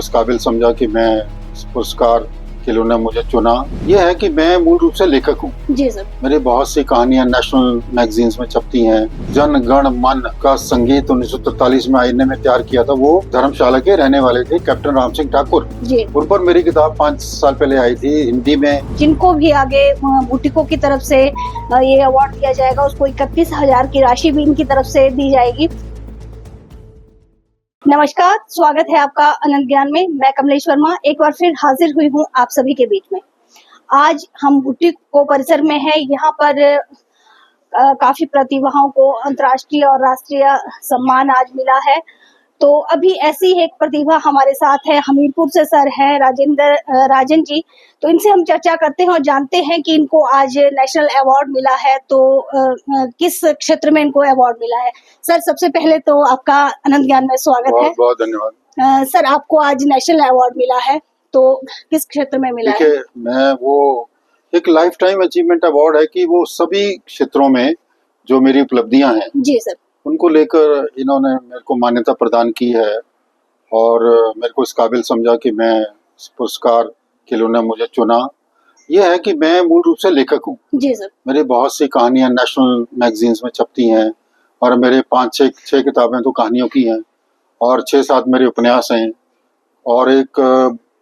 इस काबिल समझा कि मैं इस पुरस्कार के लिए उन्होंने मुझे चुना। ये है कि मैं मूल रूप से लेखक हूँ। जी सर। मेरी बहुत सी कहानियां नेशनल मैगजीन्स में छपती हैं। जन गण मन का संगीत 1943 में आईने में तैयार किया था। वो धर्मशाला के रहने वाले थे, कैप्टन राम सिंह ठाकुर। जी। उन पर मेरी किताब 5 साल पहले आई थी हिंदी में। जिनको भी आगे बुटीको की तरफ से ये अवार्ड दिया जाएगा उसको 31,000 की राशि भी इनकी तरफ से दी जाएगी। नमस्कार, स्वागत है आपका अनंत ज्ञान में। मैं कमलेश वर्मा एक बार फिर हाजिर हुई हूँ आप सभी के बीच में। आज हम बुटीको परिसर में है। यहाँ पर काफी प्रतिभाओं को अंतर्राष्ट्रीय और राष्ट्रीय सम्मान आज मिला है। तो अभी ऐसी एक प्रतिभा हमारे साथ है, हमीरपुर से सर है राजन जी। तो इनसे हम चर्चा करते हैं और जानते हैं कि इनको आज नेशनल अवार्ड मिला है। तो किस क्षेत्र में इनको अवार्ड मिला है। सर, सबसे पहले तो आपका अनंत ज्ञान में स्वागत है। बहुत बहुत धन्यवाद। सर, आपको आज नेशनल अवार्ड मिला है, तो किस क्षेत्र में मिला है? देखिए, मैं वो एक लाइफ टाइम अचीवमेंट अवार्ड है कि वो सभी क्षेत्रों में जो मेरी उपलब्धियां हैं जी सर, उनको लेकर इन्होंने मेरे को मान्यता प्रदान की है और मेरे को इस काबिल समझा कि मैं इस पुरस्कार के लिए उन्होंने मुझे चुना। ये है कि मैं मूल रूप से लेखक हूँ। जी सर। मेरी बहुत सी कहानियां नेशनल मैगजीन्स में छपती हैं और मेरे 5-6 किताबें तो कहानियों की हैं और 6-7 मेरे उपन्यास हैं और एक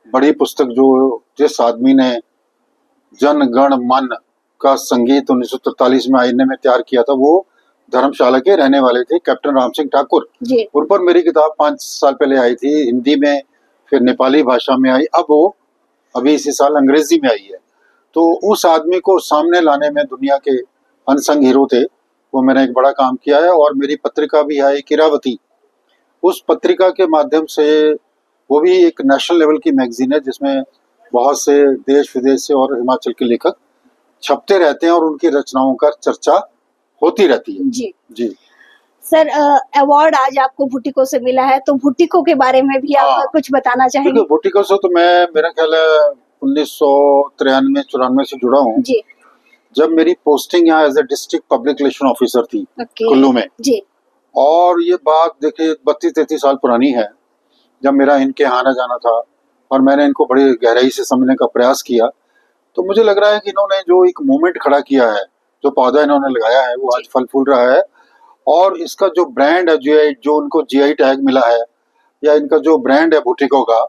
बड़ी पुस्तक जो जिस आदमी ने जन गण मन का संगीत 1943 में आईने में तैयार किया था, वो धर्मशाला के रहने वाले थे, कैप्टन राम सिंह ठाकुर। उन पर मेरी किताब 5 साल पहले आई थी हिंदी में, फिर नेपाली भाषा में आई, अब वो अभी इसी साल अंग्रेजी में आई है। तो उस आदमी को सामने लाने में दुनिया के अनसंग हीरो थे, वो मैंने एक बड़ा काम किया है। और मेरी पत्रिका भी है इरावती। उस पत्रिका के माध्यम से, वो भी एक नेशनल लेवल की मैगजीन है जिसमें बहुत से देश विदेश से और हिमाचल के लेखक छपते रहते हैं और उनकी रचनाओं का चर्चा होती रहती है। जी जी सर, अवार्ड आज आपको बुटीको से मिला है, तो बुटीको के बारे में भी आप कुछ बताना चाहेंगे? बुटीको से तो मैं, मेरा ख्याल है 1993-94 से जुड़ा हूँ। जी। जब मेरी पोस्टिंग यहाँ as a district public relation officer थी कुल्लू में। जी। और ये बात देखिए 32-33 साल पुरानी है, जब मेरा इनके यहाँ आना जाना था और मैंने इनको बड़ी गहराई से समझने का प्रयास किया। तो मुझे लग रहा है कि इन्होंने जो एक मूवमेंट खड़ा किया है, जो पौधा इन्होंने लगाया है, वो आज फल फूल रहा है। और इसका जो ब्रांड है, जो उनको जीआई टैग मिला है, या इनका जो ब्रांड है बुटीको का,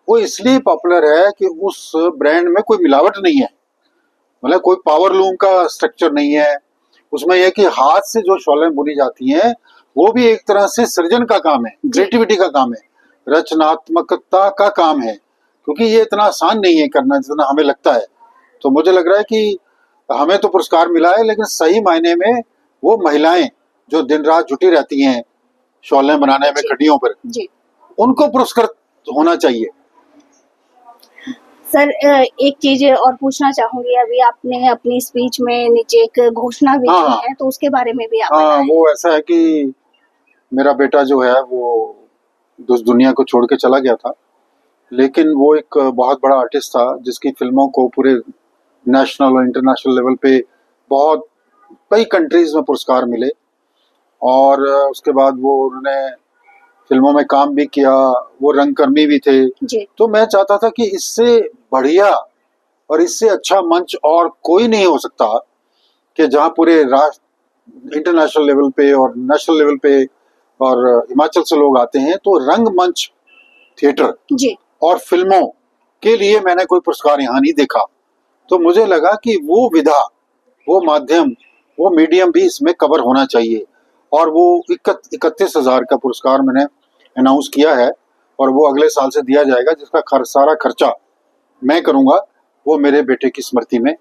वो इसलिए पॉपुलर है कि उस ब्रांड में कोई मिलावट नहीं है। मतलब कोई पावर लूम का स्ट्रक्चर नहीं है उसमें। यह कि हाथ से जो शॉलें बुनी जाती हैं वो भी एक तरह से सृजन का काम है, क्रिएटिविटी का काम है, रचनात्मकता का काम है, क्योंकि ये इतना आसान नहीं है करना जितना हमें लगता है। तो मुझे लग रहा है कि हमें तो पुरस्कार मिला है, लेकिन सही मायने में वो महिलाएं जो दिन रात जुटी रहती हैं शॉलें बनाने में खड्डियों पर, उनको पुरस्कृत होना चाहिए। सर, एक चीज और पूछना चाहूंगी। अभी आपने अपनी स्पीच में नीचे एक घोषणा भी की है, तो उसके बारे में भी आप बताएं। वो ऐसा है कि मेरा बेटा जो है वो दुनिया को छोड़ के चला गया था, लेकिन वो एक बहुत बड़ा आर्टिस्ट था जिसकी फिल्मों को पूरे नेशनल और इंटरनेशनल लेवल पे बहुत कई कंट्रीज में पुरस्कार मिले। और उसके बाद वो उन्होंने फिल्मों में काम भी किया, वो रंगकर्मी भी थे जी। तो मैं चाहता था कि इससे बढ़िया और इससे अच्छा मंच और कोई नहीं हो सकता कि जहाँ पूरे इंटरनेशनल लेवल पे और नेशनल लेवल पे और हिमाचल से लोग आते हैं। तो रंगमंच थिएटर जी और फिल्मों के लिए मैंने कोई पुरस्कार यहाँ नहीं देखा। तो मुझे लगा कि वो विधा, वो माध्यम, वो मीडियम भी इसमें कवर होना चाहिए। और वो 31,000 का पुरस्कार मैंने अनाउंस किया है और वो अगले साल से दिया जाएगा, जिसका सारा खर्चा मैं करूंगा, वो मेरे बेटे की स्मृति में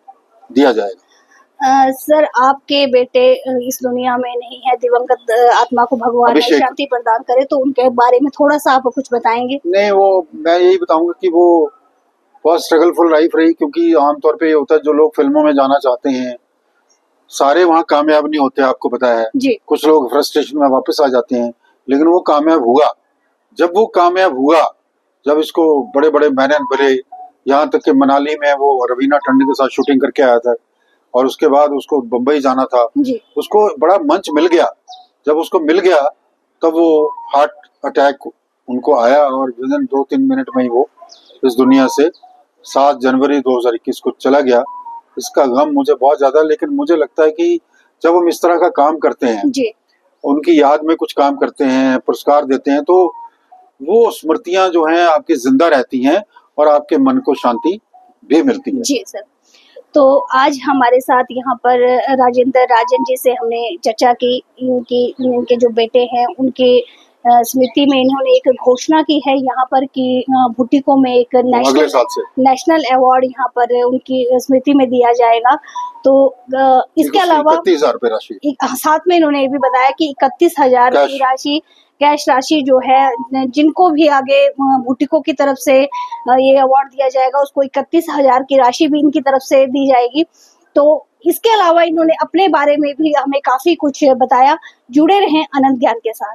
दिया जाएगा। सर, आपके बेटे इस दुनिया में नहीं है, दिवंगत आत्मा को भगवान शांति प्रदान करे, तो उनके बारे में थोड़ा सा आप कुछ बताएंगे? नहीं, वो मैं यही बताऊंगा कि वो बहुत स्ट्रगलफुल लाइफ रही, क्योंकि आमतौर पे ये होता है जो लोग फिल्मों में जाना चाहते हैं सारे वहाँ कामयाब नहीं होते, आपको पता है जी। कुछ लोग फ्रस्ट्रेशन में वापस आ जाते हैं, लेकिन वो कामयाब हुआ। जब वो कामयाब हुआ, जब इसको बड़े बड़े बैनर मिले, यहाँ तक कि मनाली में वो रवीना टंडन के साथ शूटिंग करके आया था और उसके बाद उसको बम्बई जाना था जी। उसको बड़ा मंच मिल गया। जब उसको मिल गया तब वो हार्ट अटैक उनको आया और विदिन 2-3 मिनट में ही वो इस दुनिया से 7 जनवरी 2021 को चला गया। इसका गम मुझे बहुत ज़्यादा, लेकिन मुझे लगता है कि जब हम इस तरह का काम करते हैं, जी उनकी याद में कुछ काम करते हैं, पुरस्कार देते हैं, तो वो स्मृतियाँ जो हैं आपकी ज़िंदा रहती हैं और आपके मन को शांति भी मिलती है। जी सर। तो आज हमारे साथ यहाँ पर राजेंद्र राजन जी से हमने चर्चा की। इनके जो बेटे हैं उनके स्मृति में इन्होंने एक घोषणा की है यहाँ पर कि भुट्टिको में एक अगले साल से नेशनल अवार्ड यहाँ पर उनकी स्मृति में दिया जाएगा। तो इसके अलावा 31,000 रुपये राशि, साथ में इन्होंने ये भी बताया कि 31,000 की राशि, कैश राशि जो है, जिनको भी आगे भुट्टिको की तरफ से ये अवार्ड दिया जाएगा उसको 31,000 की राशि भी इनकी तरफ से दी जाएगी। तो इसके अलावा इन्होंने अपने बारे में भी हमें काफी कुछ बताया। जुड़े रहें अनंत ज्ञान के साथ।